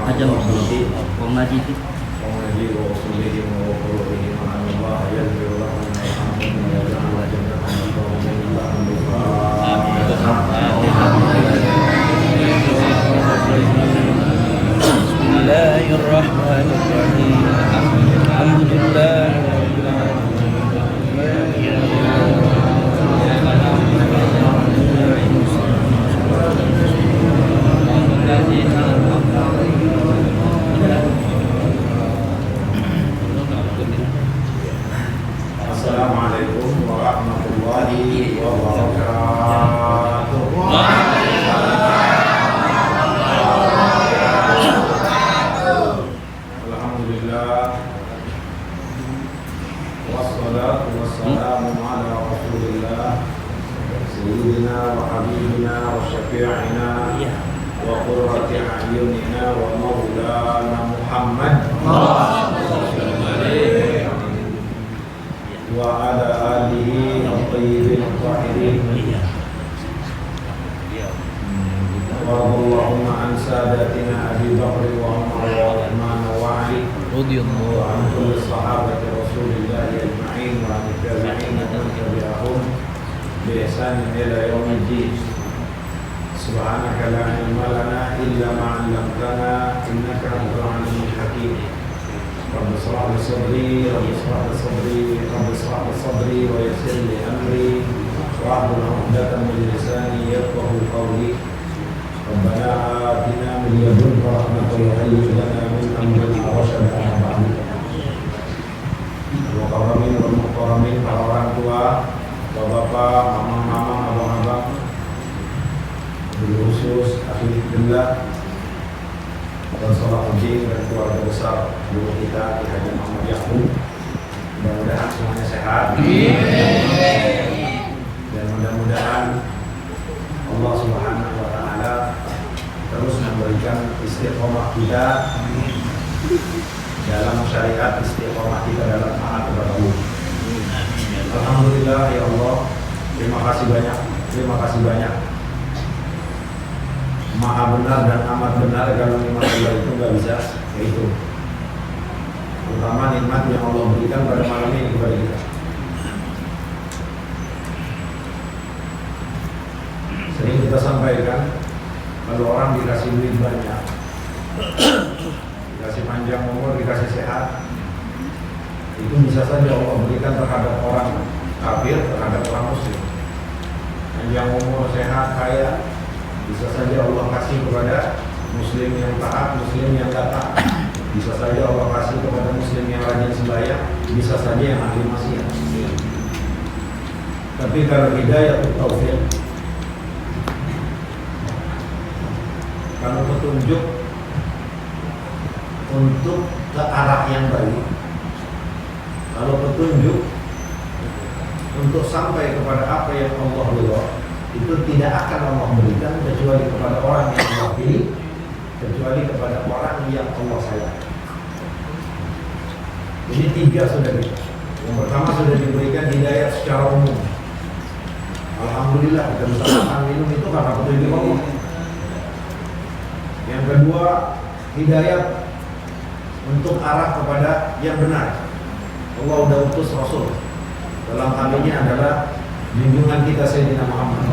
Aja mengerti, mengaji itu. Bismillahirrahmanirrahim. Alhamdulillah. Assalamualaikum warahmatullahi wabarakatuh. Alhamdulillah. Wassalatu wassalamu ala Rasulillah Sayyidina wa habibina wa syafi'ina wa qurrati a'yunina wa maulana Muhammad wa ala alihi at-tayyibin at-tahirin wa Allahumma an sadatina Abi Bakr wa Umar wa Uthman wa Ali Radhiyallahu wa an kulli sahabati Rasulillah ajma'in wa an tabi'in wa man tabi'ahum bi ihsan ila yaumiddin. Subhanaka la ilma lana illa ma 'allamtana innaka antal alimul hakim. Rabbi shrah li sadri, Rabbi shrah li sadri, Rabbi shrah li sadri wa yassir li amri wahlul 'uqdatam min lisani yafqahu qawli. Rabbana atina min ladunka rahmatan wa hayyi' lana min amrina rashada. Wa karamin wa mukarramin, para orang tua, bapak-bapak, mama-mama, abang-abang, khusus alhamdulillah dan Salahuddin dan keluarga besar guru kita Ki Haji Muhammad Yaqub. Mudah-mudahan semuanya sehat. Dan mudah-mudahan Allah Subhanahu wa taala terus memberikan istiqomah kita dalam syariat, istiqomah kita dalam taat kepada Allah. Alhamdulillah ya Allah, terima kasih banyak. Maha benar dan amat benar kalau nikmat Allah itu nggak bisa itu. Terutama nikmat yang Allah berikan pada malam ini kepada kita. Sering kita sampaikan, kalau orang dikasih duit banyak, dikasih panjang umur, dikasih sehat, itu bisa saja Allah berikan terhadap orang kafir, terhadap orang muslim. Panjang umur, sehat, kaya, bisa saja Allah kasih kepada muslim yang taat, muslim yang tidak taat. Bisa saja Allah kasih kepada muslim yang rajin sembahyang, bisa saja yang ahli maksiat. Tapi kalau hidayah itu taufik, kalau petunjuk untuk ke arah yang baik, kalau petunjuk untuk sampai kepada apa yang Allah ridha, itu tidak akan Allah berikan kecuali kepada orang yang Allah pilih, kecuali kepada orang yang Allah sayang. Jadi tiga sudah kita. Yang pertama sudah diberikan hidayah secara umum. Alhamdulillah kita bisa makan minum itu karena petunjuk Allah. Yang kedua, hidayah untuk arah kepada yang benar. Allah sudah utus Rasul. Dalam hal ini adalah junjungan kita Sayyidina Muhammad.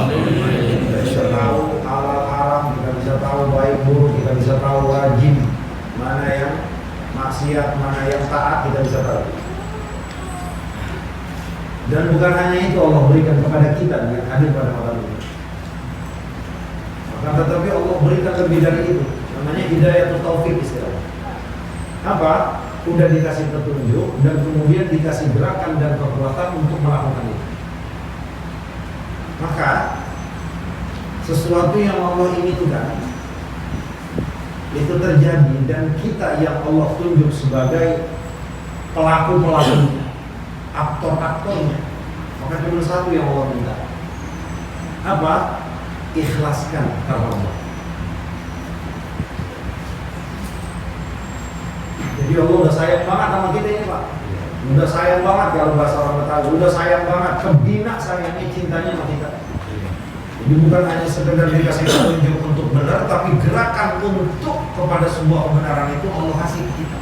Kita bisa tahu halal haram, kita bisa tahu baik buruk, kita bisa tahu wajib mana yang maksiat, mana yang taat, kita bisa tahu. Dan bukan hanya itu Allah berikan kepada kita yang hadir pada malam ini. Maka tetapi Allah berikan lebih dari itu. Namanya hidayah taufik istilahnya. Apa? Udah dikasih petunjuk dan kemudian dikasih gerakan dan kekuatan untuk melakukan itu. Maka sesuatu yang Allah inginkan itu terjadi dan kita yang Allah tunjuk sebagai pelaku-pelakunya, aktor-aktornya, maka cuma satu yang Allah minta. Apa? Ikhlaskan karena Allah. Jadi Allah udah sayang banget sama kita ini Pak. Udah sayang banget kalau bahasa orang Betawi. Udah sayang banget, kebina sayangnya cintanya sama kita. Jadi bukan hanya sekedar dikasih petunjuk untuk benar, tapi gerakan untuk kepada sebuah kebenaran itu Allah kasih ke kita.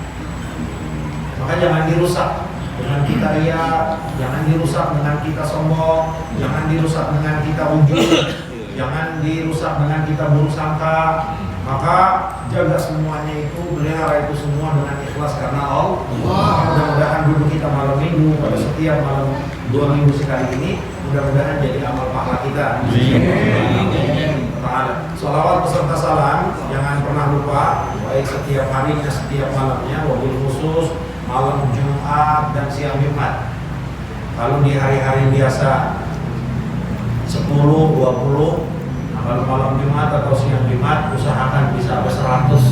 Maka jangan dirusak dengan kita riya, jangan dirusak dengan kita sombong, jangan dirusak dengan kita ujub, jangan dirusak dengan kita buruk sangka. Maka jaga semuanya itu, pelihara itu semua dengan ikhlas karena Allah. Mudah-mudahan duduk kita malam minggu pada setiap malam 2 minggu sekali ini, mudah-mudahan jadi amal pahala kita. Salawat beserta salam jangan pernah lupa, baik setiap harinya, setiap malamnya, wabil khusus malam Jumat dan siang Jumat. Kalau di hari-hari biasa 10, 20, kalau malam Jumat atau siang Jumat usahakan bisa sampai 100.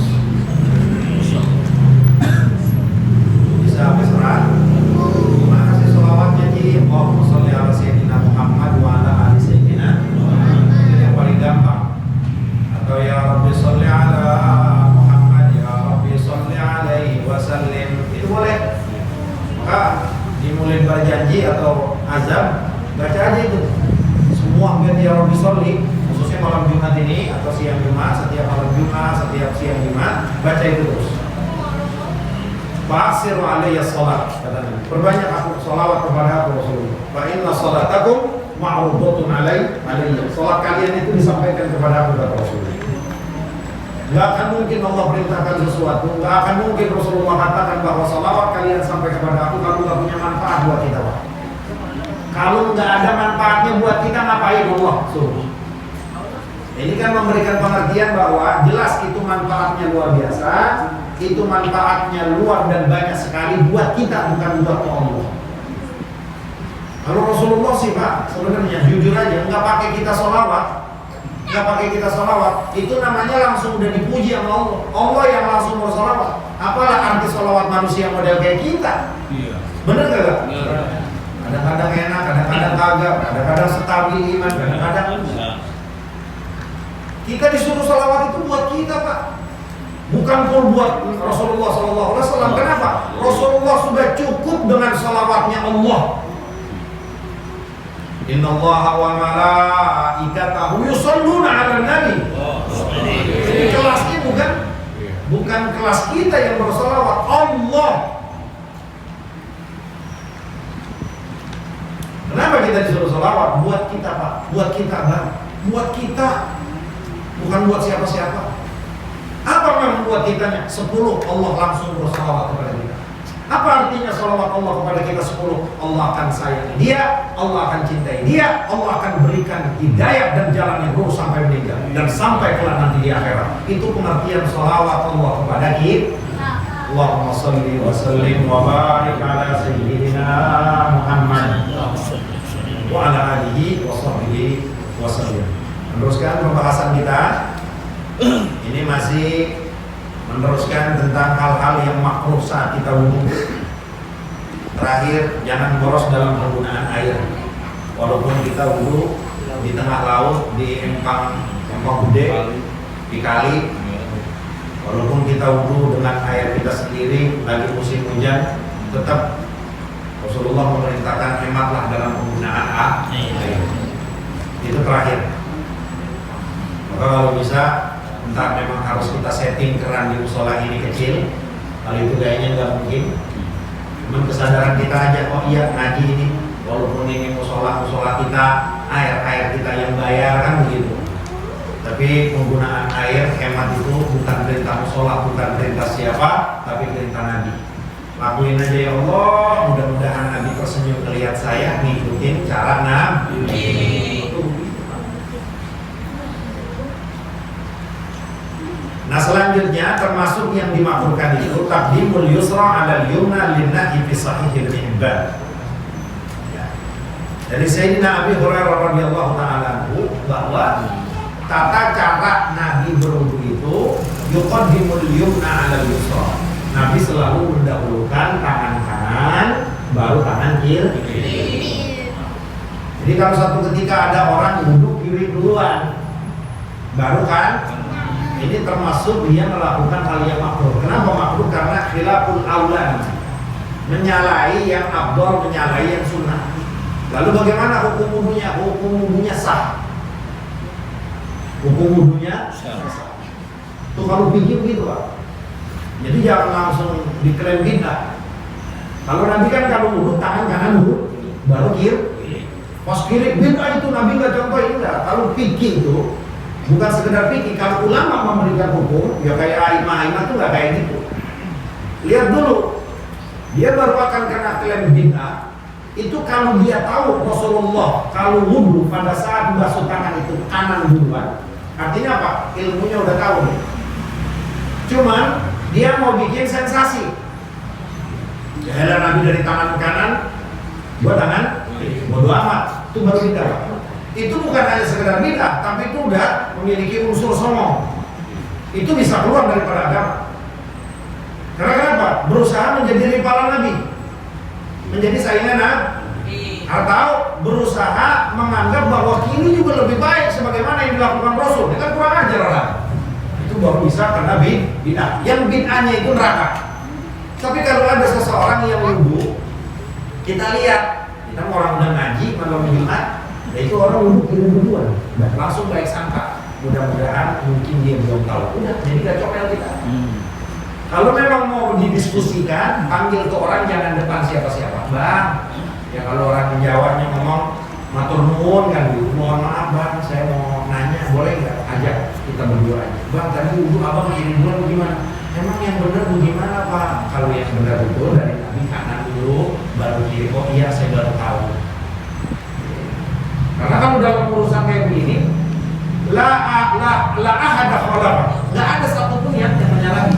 Bisa sampai 100. Gimana sih sholawatnya Ji? Allahumma sholli ala sayyidina Muhammad wa ala ali sayyidina. Ini yang paling gampang. Atau ya Rabbi sholli ala Muhammad, ya Rabbi sholli alaihi wasallim. Itu boleh. Maka dimulai berjanji atau azam, baca aja itu. Semua hampir ya Rabbi sholli, khususnya malam Jumat ini atau siang Jumat, setiap malam Jumat, setiap siang Jumat, baca itu terus. Fa'asiru alayya sholat, katanya. Perbanyak aku sholawat kepada aku Rasulullah. Fa inna sholatakum ma'rudatun alayya. Sholat kalian itu disampaikan kepada aku, kata Rasulullah. Gak akan mungkin Allah perintahkan sesuatu, gak akan mungkin Rasulullah katakan bahwa sholawat kalian sampai kepada aku kalau gak punya manfaat buat kita, Pak. Kalau gak ada manfaatnya buat kita, ngapain Allah suruh? Ini kan memberikan pengertian bahwa jelas itu manfaatnya luar biasa, itu manfaatnya luar dan banyak sekali buat kita, bukan buat Allah. Kalau Rasulullah sih Pak, sebenarnya jujur aja nggak pakai kita sholawat, itu namanya langsung udah dipuji sama Allah. Allah yang langsung bersolawat. Apalah arti sholawat manusia model kayak kita? Iya. Bener gak? Kadang-kadang enak, kadang-kadang kagak, kadang-kadang stabil iman, kadang-kadang kita disuruh salawat itu buat kita Pak, bukan pun buat Rasulullah SAW. Kenapa? Rasulullah sudah cukup dengan salawatnya Allah. Inna Allaha wa malaikatahu yusholluna 'alan nabi. Jadi kelasnya bukan kelas kita yang bersalawat, Allah. Kenapa kita disuruh salawat? Buat kita Pak, buat kita Bang, buat kita. Bukan buat siapa-siapa. Apa yang membuat kitanya? 10 Allah langsung bersalawat kepada kita. Apa artinya salawat Allah kepada kita 10? Allah akan sayangi dia, Allah akan cintai dia, Allah akan berikan hidayah dan jalan yang lurus sampai meninggal dan sampai kelak nanti di akhirat. Itu pengertian salawat Allah kepada kita. Allahumma sholli wa sallim wa barik ala sayyidina Muhammad wa ala alihi wa sahbihi wa sallim. Meneruskan pembahasan kita. Ini masih meneruskan tentang hal-hal yang makruh saat kita wudhu. Terakhir, jangan boros dalam penggunaan air. Walaupun kita wudhu di tengah laut, di empang gede, di kali, walaupun kita wudhu dengan air kita sendiri, lagi musim hujan, tetap Rasulullah memerintahkan hematlah dalam penggunaan air. Itu terakhir. Maka kalau bisa, entah memang harus kita setting keran di musola ini kecil, kalau itu kayaknya nggak mungkin. Cuman kesadaran kita aja, oh iya ngaji ini, walaupun ini musola kita, air kita yang bayar kan begitu. Tapi penggunaan air hemat itu bukan perintah musola, bukan perintah siapa, tapi perintah Nabi. Lakuin aja ya Allah, mudah-mudahan Nabi tersenyum melihat saya ngikutin cara Nabi. Nah selanjutnya termasuk yang dimakruhkan itu taqdimul yusra 'ala al-yumna lin-nahi fi sahihil Ibn. Dari Sayyidina Abi Hurairah radhiyallahu ta'ala anhu bahwa tata cara Nabi berwudu itu yuqaddimul yumna 'ala al-yusra. Nabi selalu mendahulukan tangan kanan baru tangan kiri. Jadi kalau satu ketika ada orang wudu kiri baru kan ini termasuk dia melakukan hal yang makruh. Kenapa makruh? Karena khilaful aula, menyalahi yang afdal, menyalahi yang sunnah. Lalu bagaimana hukum wudunya? Hukum wudunya sah. Hukum wudunya sah. Tuh kalau pikir gitu Pak. Jadi jangan langsung diklaim bid'ah. Kalau Nabi kan kalau wudu tangan kanan dulu, baru kiri. Pas kiri bid'ah itu Nabi nggak contohin enggak. Kalau pikir itu bukan sekedar pikir. Kalau ulama memberikan hukum, ya kayak aimah tuh nggak kayak gitu. Lihat dulu, dia baru akan kena klaim bid'ah. Itu kalau dia tahu Rasulullah kalau wudu pada saat basuh tangan itu kanan duluan, artinya apa? Ilmunya udah tahu nih. Cuman dia mau bikin sensasi. Ya Nabi dari tangan kanan, gua tangan, bodo amat. Itu baru bid'ah. Itu bukan hanya sekedar bid'ah, tapi itu udah memiliki unsur songong. Itu bisa keluar daripada agama. Karena kenapa? Berusaha menjadi rivalan Nabi, menjadi saingan Nabi, atau berusaha menganggap bahwa kiri juga lebih baik sebagaimana yang dilakukan Rasul. Itu kan kurang ajar orang. Itu baru bisa karena bid'ah. Yang bid'ahnya itu neraka. Tapi kalau ada seseorang yang wudu, kita lihat, kita orang udah ngaji malam Jumat, ya itu orang wudu kiri duluan, langsung baik sangka. Mudah-mudahan mungkin dia belum tahu. Udah, jadi gak comel kita. Kalau memang mau didiskusikan, panggil ke orang, jangan depan siapa-siapa. Bang, ya kalau orang Jawanya ngomong matur nuwun kan, mohon maaf bang, saya mau nanya, boleh nggak ajak kita berdua aja. Bang, tadi wudu abang kiri duluan gimana? Emang yang benar bagaimana Pak? Kalau yang benar itu dari Nabi kanan dulu, baru kiri. Oh iya, saya baru tahu. Karena kalau dalam urusan kayak begini, la ahada khalaf, nggak ada satupun yang menyalahi.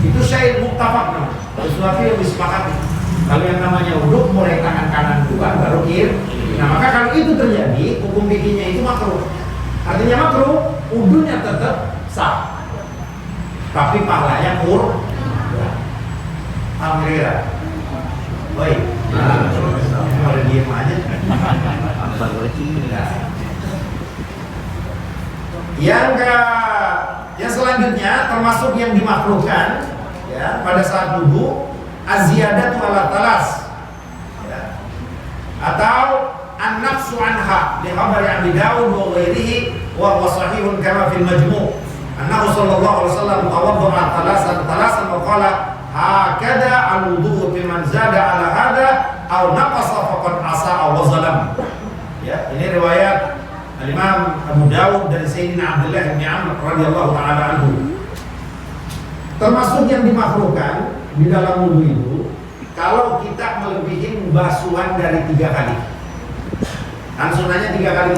Itu syai' muttafaq namanya, sesuatu yang disepakati. Kalau yang namanya wudu mulai tangan kanan duluan, baru kiri. Nah maka kalau itu terjadi, hukum fikihnya itu makruh. Artinya makruh, wudunya tetap sah, tapi pahalanya kurang. Alhamdulillah. Woi, kalau diem aja. Yang selanjutnya termasuk yang dimakruhkan ya pada saat wudu, az-ziyadatu ala talas, ya, atau an-nafsu anha li khabari Abi Dawud wa ghairihi wa huwa sahihun kama fil majmu'. Annahu sallallahu alaihi wasallam tawadda'a talasan wa qala hakada al-wudu' liman zada ala hada aw naqasa faqad asa'a wa zalam. Ya, ini riwayat Al-Imam Abu Dawud dari Sayyidina Abdullah bin Amr radhiyallahu taala anhu. Termasuk yang dimakruhkan di dalam wudu itu kalau kita melebihi basuhan dari 3 kali. Kan sunnahnya 3 kali.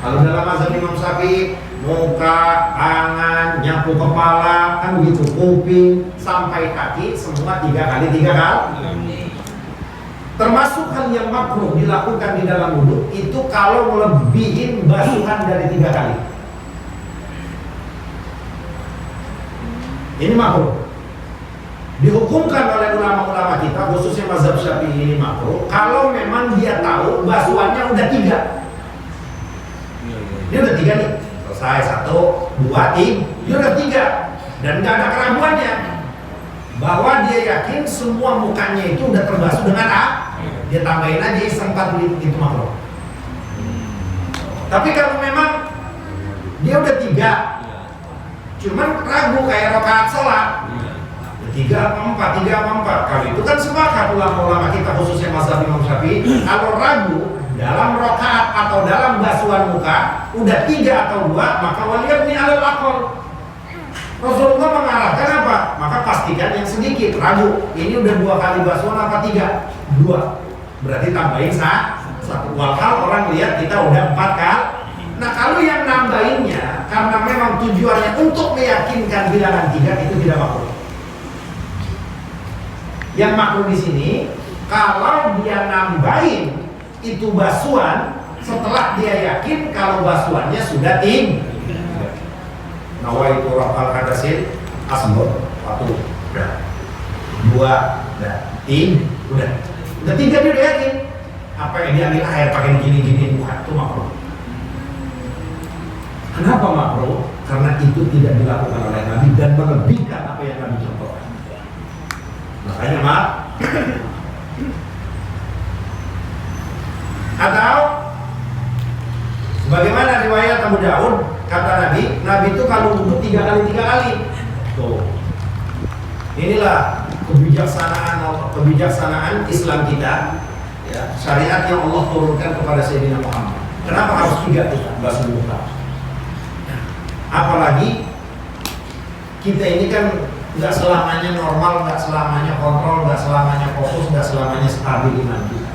Kalau dalam mazhab Imam Syafi'i, muka, tangan, nyapu kepala, kan begitu, kuping sampai kaki semua 3 kali. Termasuk hal yang makruh dilakukan di dalam wudu itu kalau melebihi basuhan dari 3 kali. Ini makruh. Dihukumkan oleh ulama-ulama kita, khususnya mazhab Syafi'i ini makruh kalau memang dia tahu basuhannya udah 3. Dia udah 3 nih, selesai 1, 2, 3, dia udah 3 dan gak ada keraguannya bahwa dia yakin semua mukanya itu udah terbasuh dengan dia tambahin aja sempat itu makruh. Tapi kalau memang dia udah 3, cuman ragu kayak rakaat sholat, 3 apa 4, kalau itu kan sepakat ulama-ulama kita khususnya mazhab Imam Syafi'i, kalau ragu dalam rakaat atau dalam basuhan muka udah 3 atau 2, maka waliyadni alal aqal. Rasulullah mengarahkan apa? Maka pastikan yang sedikit, ragu ini udah 2 kali basuhan apa 3? 2. Berarti tambahin 1. Walhal orang lihat kita udah 4 kali. Nah kalau yang nambahinnya karena memang tujuannya untuk meyakinkan bilangan 3, itu tidak makruh. Yang makruh di sini kalau dia nambahin itu basuhan setelah dia yakin kalau basuhannya sudah 3. Nawaitu rafal hadasin asbab 1, udah 2, udah 3, udah 3 dia udah yakin. Apa yang dia ambil air pakai gini bukan, itu makruh. Kenapa Kenapa makruh? Karena itu tidak dilakukan oleh Nabi dan melebihkan apa yang Nabi contohkan. Makanya maaf. Atau bagaimana riwayat Abu Daud, kata Nabi itu kalau wudhu 3 kali. Tuh. Inilah kebijaksanaan Islam kita, ya, syariat yang Allah turunkan kepada Sayyidina Muhammad. Kenapa harus 3 tuh basuh muka? Apalagi kita ini kan nggak selamanya normal, nggak selamanya kontrol, nggak selamanya fokus, nggak selamanya stabil iman kita.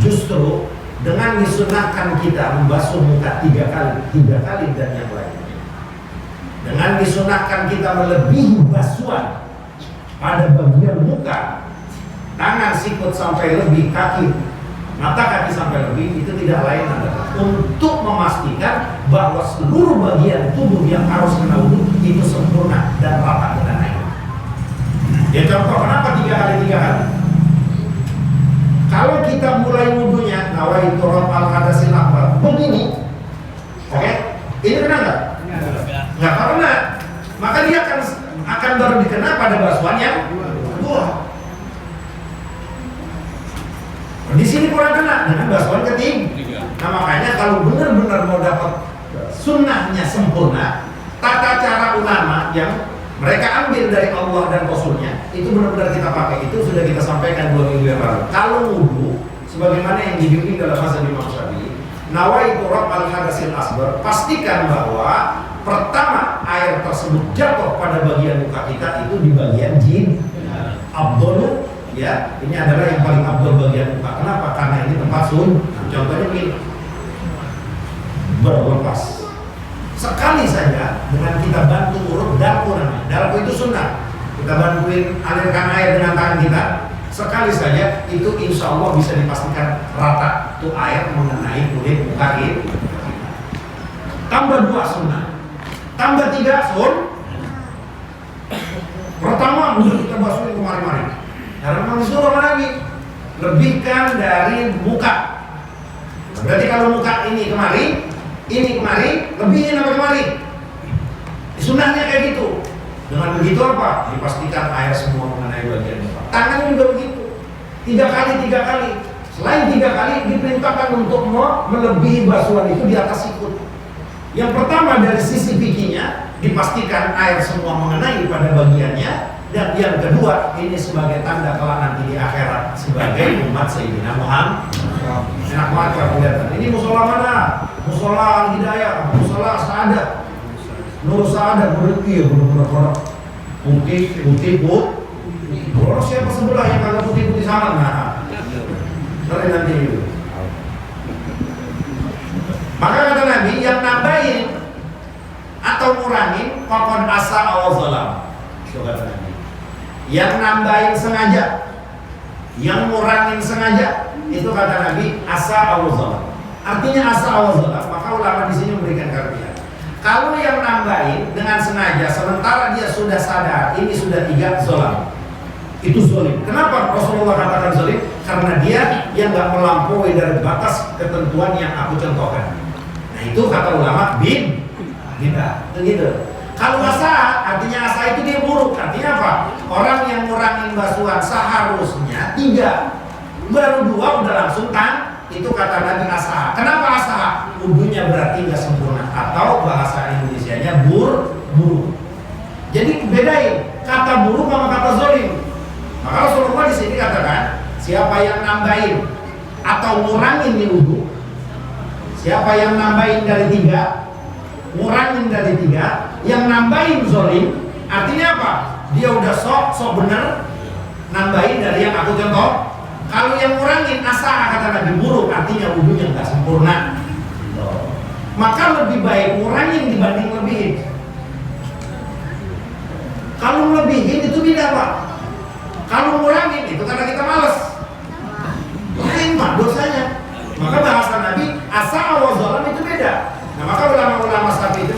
Justru dengan disunahkan kita membasuh muka 3 kali dan yang lainnya, dengan disunahkan kita melebihi basuhan pada bagian muka, tangan, sikut sampai lebih, kaki, mata kaki sampai lebih, itu tidak lain adalah untuk memastikan bahwa seluruh bagian tubuh yang harus kena wudhu itu sempurna dan rata dengan air. Ya contoh, kenapa 3 kali? Kalau kita mulai wudhunya nawaitu raf'al hadasil akbar begini, oke? Ini kena nggak? Nggak kena. Maka dia akan baru dikena pada basuhan yang kedua. Di sini kurang kena dengan basuhan ketiga. Nah makanya kalau benar-benar mau dapat sunnahnya sempurna, tata cara ulama yang mereka ambil dari Allah dan Rasulnya itu benar-benar kita pakai. Itu sudah kita sampaikan 2 minggu yang lalu. Kalau wudhu, sebagaimana yang dibimbing dalam mazhab Imam Syafi'i, nawaitu raf'al hadasil asghar, pastikan bahwa pertama air tersebut jatuh pada bagian muka kita itu di bagian jin abdul, ya, ini adalah yang paling abdul bagian muka. Kenapa? Karena ini tempat sun. Contohnya ini berlepas. Sekali saja dengan kita bantu urut dalku namanya. Dalku itu sunnah. Kita bantuin alirkan air dengan tangan kita. Sekali saja itu insya Allah bisa dipastikan rata tuh air mengenai kulit muka kita. Tambah 2 sunnah. Tambah 3 sun. Pertama kita basuhin kemari-mari. Karena memang disuruh sama Nabi lebihkan dari muka. Berarti kalau muka ini kemari, lebihin sama kemari. Sunnahnya kayak gitu. Dengan begitu apa? Dipastikan air semua mengenai bagian muka. Tangan juga begitu. 3 kali. Selain 3 kali diperintahkan untuk melebihi basuhan itu di atas sikut. Yang pertama dari sisi fikinya dipastikan air semua mengenai pada bagiannya. Dan yang kedua, ini sebagai tanda kelak nanti di akhirat sebagai umat Sayyidina Muhammad. Enak banget kalau kelihatan. Ini musola mana? Musola Al-Hidayah, musola Sa'adat, Nur Sa'adat, bener-bener putih. Kalau siapa sebelah yang kagak putih sama, nah, nanti itu. Maka kata Nabi, yang nambahin atau ngurangin fakon asa awal zalam. Itu kata Nabi. Yang nambahin sengaja, yang ngurangin sengaja, itu kata Nabi asa awzalah. Artinya asa awzalah. Maka ulama di sini memberikan artian. Kalau yang nambahin dengan sengaja, sementara dia sudah sadar ini sudah 3 zolam, itu zolim. Kenapa Rasulullah katakan zolim? Karena dia yang nggak melampaui dari batas ketentuan yang aku contohkan. Nah itu kata ulama bid'ah. Begitu. Kalau asa, artinya asa itu dia buruk. Artinya apa? Orang yang ngurangin basuhan seharusnya 3, baru 2 udah langsung itu kata Nabi asa. Kenapa asa? Wudhunya berarti nggak sempurna, atau bahasa Indonesianya buruk. Jadi bedain kata buruk sama kata zolim. Maka Rasulullah di sini katakan, siapa yang nambahin atau ngurangin di wudhu, siapa yang nambahin dari 3, ngurangin dari 3, yang nambahin zolim, artinya apa? Dia udah sok bener nambahin dari yang aku contoh. Kalau yang ngurangin asa kata Nabi buruk, artinya wudhunya nggak sempurna. Maka lebih baik ngurangin dibanding lebihin. Kalau lebihin itu beda Pak. Kalau ngurangin itu karena kita malas. Lain mah dosanya. Maka bahasa Nabi asa awal zalam itu beda. Nah maka ulama-ulama Syafi'i itu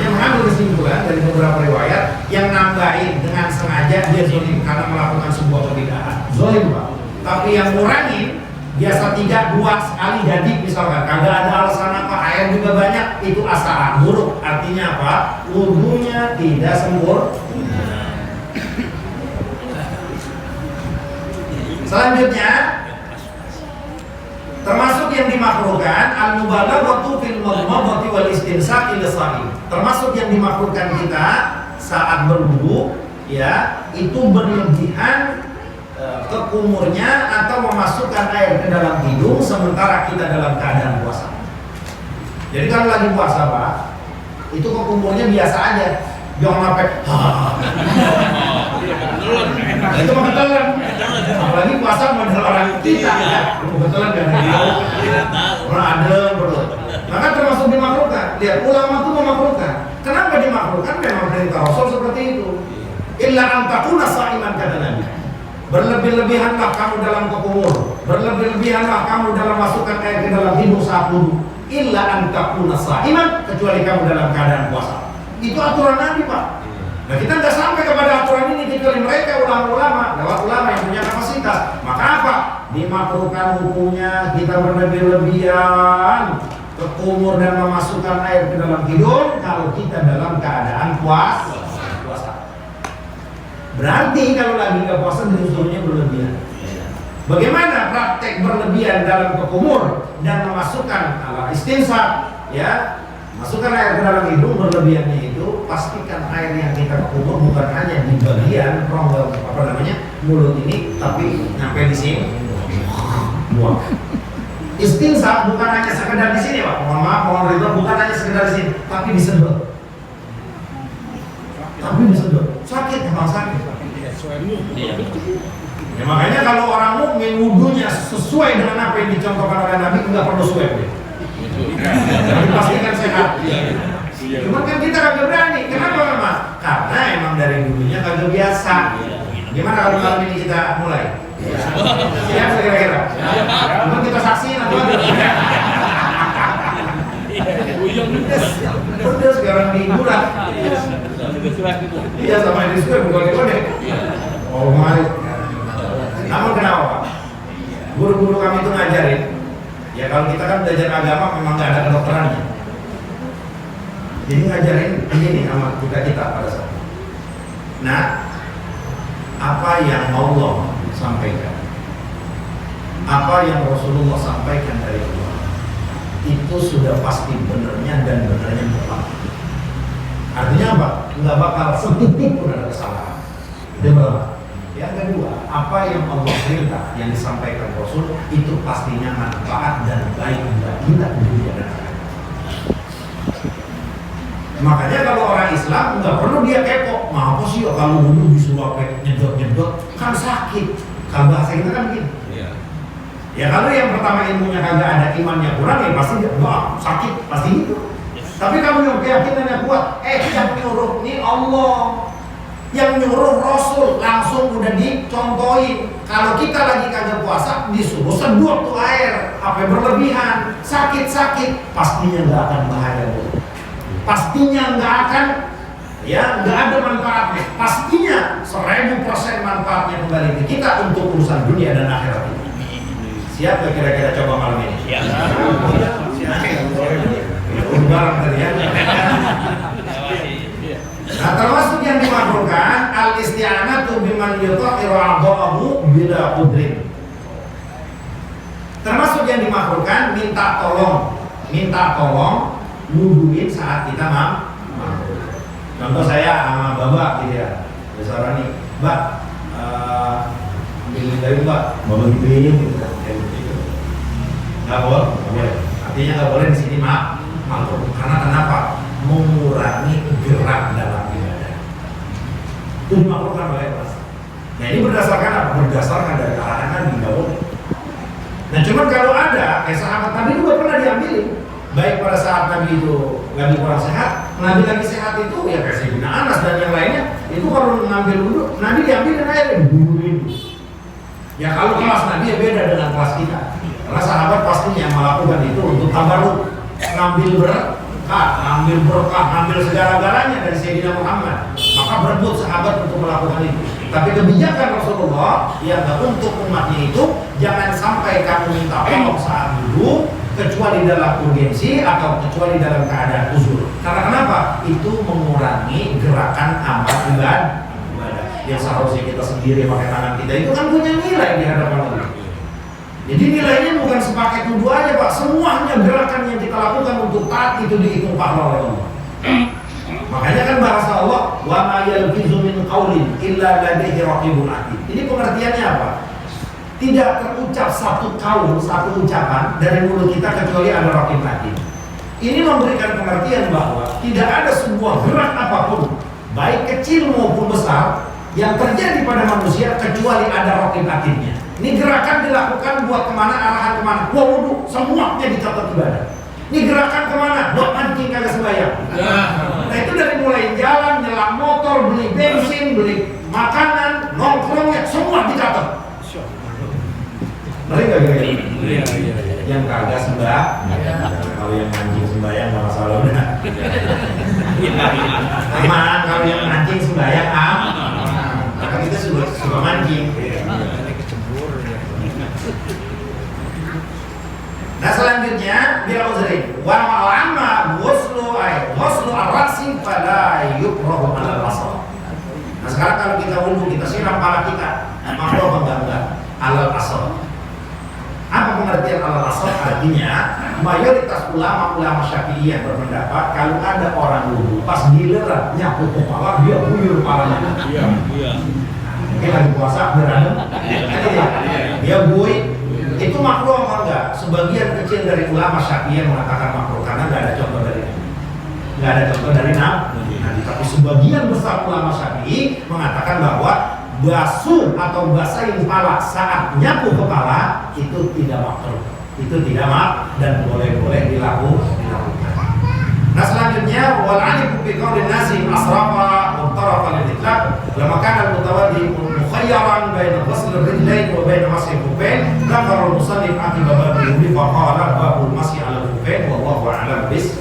mengambil kesimpulan dari beberapa riwayat yang nambahin dengan sengaja dia zolim karena melakukan sebuah kebid'ahan. Zolim Pak. Tapi yang ngurangin biasa 3, 2 sekali jadi misalkan kagak ada alasan apa air air juga banyak, itu asara buruk. Artinya apa? Wudunya tidak sempurna. Selanjutnya, termasuk yang dimakruhkan al-mubalaghatu fil madmadati wal istinsaqi lis-shaim. Termasuk yang dimakruhkan kita saat berwudu, ya, itu berlebihan ke kumurnya atau memasukkan air ke dalam hidung sementara kita dalam keadaan puasa. Jadi kalau lagi puasa, Pak, itu ke kumurnya biasa aja, jangan sampai nah, itu kebetulan. Apalagi puasa model orang kita, ya, kebetulan kan orang adem betul. Maka termasuk dimakruhkan. Lihat, ulama itu memakruhkan. Kenapa dimakruhkan? Memang perintah Rasul seperti itu. Illa an takuna sha'iman, kata Nabi. Berlebih-lebihanlah kamu dalam kekumur, berlebih-lebihanlah kamu dalam masukkan air ke dalam hidung saat wudu. Illa an takuna sha'iman, kecuali kamu dalam keadaan puasa. Itu aturan Nabi, Pak. Nah, kita nggak sampai kepada aturan ini kecuali mereka ulama-ulama, lewat ulama yang punya kapasitas. Maka apa? Dimakruhkan hukumnya kita berlebih-lebihan ke kumur dan memasukkan air ke dalam hidung kalau kita dalam keadaan puasa. Berarti kalau lagi nggak puasa disuruhnya berlebihan. Bagaimana praktek berlebihan dalam kekumur dan memasukkan istinsaq, ya, masukkan air ke dalam hidung? Berlebihannya itu pastikan air yang kita kekumur bukan hanya di bagian rongga mulut ini, tapi sampai di sini. Buang. Istinsaq bukan hanya sekedar di sini, Pak. Mohon maaf, mohon ridho, bukan hanya sekedar di sini, tapi disedot. Sakit, memang sakit. Ya, makanya kalau orang mukmin wudunya sesuai dengan apa yang dicontohkan oleh Nabi, nggak perlu swab. Dipastikan sehat. Cuma kan kita kagak berani. Kenapa, Mas? Karena emang dari dulunya kagak biasa. Gimana kalau malam ini kita mulai? Siap kira-kira? Cuma kita saksiin atau udah sekarang di bulan. Iya, sama di swab bukan di. Oh, mari. Namun kenapa, Pak? Guru-guru kami itu ngajarin, ya kalau kita kan belajar agama memang nggak ada kedokterannya. Jadi ngajarin ini sama kita pada saat itu. Nah, apa yang Allah sampaikan, apa yang Rasulullah sampaikan dari Allah, itu sudah pasti benernya dan benernya berlaku. Artinya apa? Nggak bakal setitik pun ada kesalahan. Itu berapa? Yang kedua, apa yang Allah perintah yang disampaikan Rasul itu pastinya manfaat dan baik untuk kita di dunia dan akhirat. Makanya kalau orang Islam nggak perlu dia kepo, apa sih kalau wudu disuruh nyedot kan sakit. Kalau bahasa kita kan begini. Ya kalau yang pertama ilmunya kagak ada, imannya kurang, ya pasti wah sakit, pasti gitu. Tapi kamu yang keyakinannya kuat, yang nyuruh ini Allah, yang nyuruh Rasul, langsung udah dicontohin. Kalau kita lagi kagak puasa, disuruh sedot tuh air, apa berlebihan, sakit-sakit, pastinya nggak akan bahaya, pastinya nggak akan, ya nggak ada manfaatnya, pastinya 1000% manfaatnya kembali ke kita untuk urusan dunia dan akhirat ini. Siap gak kira-kira coba malam ini? Barang tadi ya. Nah, termasuk yang dimakruhkan al-isti'anatu biman yutahhiru a'dha'ahu bila qudrin. Termasuk yang dimakruhkan minta tolong wuduin saat kita mampu. Contoh saya sama Bapak gitu ya. Besar nih, Mbak, ambil dari Mbak, Bapak gituin gitu. Nggak boleh. Artinya nggak boleh di sini makruh. Karena kenapa? Mengurangi gerak dalam ibadah. Itu dimakruhkan oleh Rasul. Nah ini berdasarkan apa? Berdasarkan dari arahan Nabi, nggak boleh. Nah cuman kalau ada, kayak sahabat Nabi juga pernah diambilin. Baik pada saat Nabi itu lagi kurang sehat, Nabi lagi sehat itu ya kayak Sayyidina Anas dan yang lainnya, itu kalau ngambil wudu, Nabi diambilin air dibuduin. Ya kalau kelas Nabi ya beda dengan kelas kita. Karena sahabat pastinya melakukan itu untuk tabarruk, ngambil berkah, ngambil segala-galanya dari Sayyidina Muhammad. Maka berebut sahabat untuk melakukan itu. Tapi kebijakan Rasulullah yang untuk umatnya itu jangan sampai kamu minta tolong saat wudu kecuali kecuali dalam urgensi atau kecuali dalam keadaan uzur. Karena kenapa? Itu mengurangi gerakan amal ibadah yang seharusnya kita sendiri pakai tangan kita itu kan punya nilai di hadapan Allah. Jadi nilainya bukan sepakai tubuh aja Pak, semuanya gerakan yang kita lakukan untuk taat itu dihitung pahala oleh Allah. Makanya kan bahasa Allah, wa ma yalfizu min qaulin illa ladaihi raqibun atid. Ini pengertiannya apa? Tidak terucap satu kaul, satu ucapan dari mulut kita kecuali ada raqib atid. Ini memberikan pengertian bahwa tidak ada sebuah gerak apapun, baik kecil maupun besar, yang terjadi pada manusia kecuali ada raqib atidnya. Ini gerakan dilakukan buat kemana, arahan kemana? Buat wudhu, semuanya dicatat ibadah. Ini gerakan kemana? Buat mancing kagak sembahyang. Nah itu dari mulai jalan, nyelam motor, beli bensin, beli makanan, nongkrongnya, semua dicatat. Ngeri gak kira-kira? Yang kagak sembahyang, kalau yang mancing sembahyang malah salah udah. Aman, kalau yang mancing sembahyang karena kita suka mancing. Nah selanjutnya bila uzrin wa ma'ama ghuslu ar-ra'si fala yukrahu 'ala al-asl. Nah sekarang kalau kita wudu kita siram kepala kita, makruh apa enggak? 'Ala al-asl. Apa pengertian 'ala al-asl? Artinya mayoritas ulama Syafi'iyah berpendapat kalau ada orang wudu pas giliran nyapu kepala dia buyur kepalanya. Iya. Mungkin lagi puasa beradem. Dia buyur. Itu makruh apa enggak? Sebagian kecil dari ulama Syafi'iyah mengatakan makruh karena nggak ada contoh dari Nabi. Tapi sebagian besar ulama Syafi'i mengatakan bahwa basuh atau basahin kepala saat nyapu kepala itu tidak makruh, itu tidak dan boleh dilakukan. Nah selanjutnya wal alifu bi qaulin nasi asrafa wa tarafa al-itlaq lama kana al-mutawaddi mukhayyaran baina ghusl ar-rijlayn wa baina mas'i al-khuffayn dzakara al-musannif aqiba babihi fa qala babul mas'i ala al-khuffayn wallahu a'lam bis.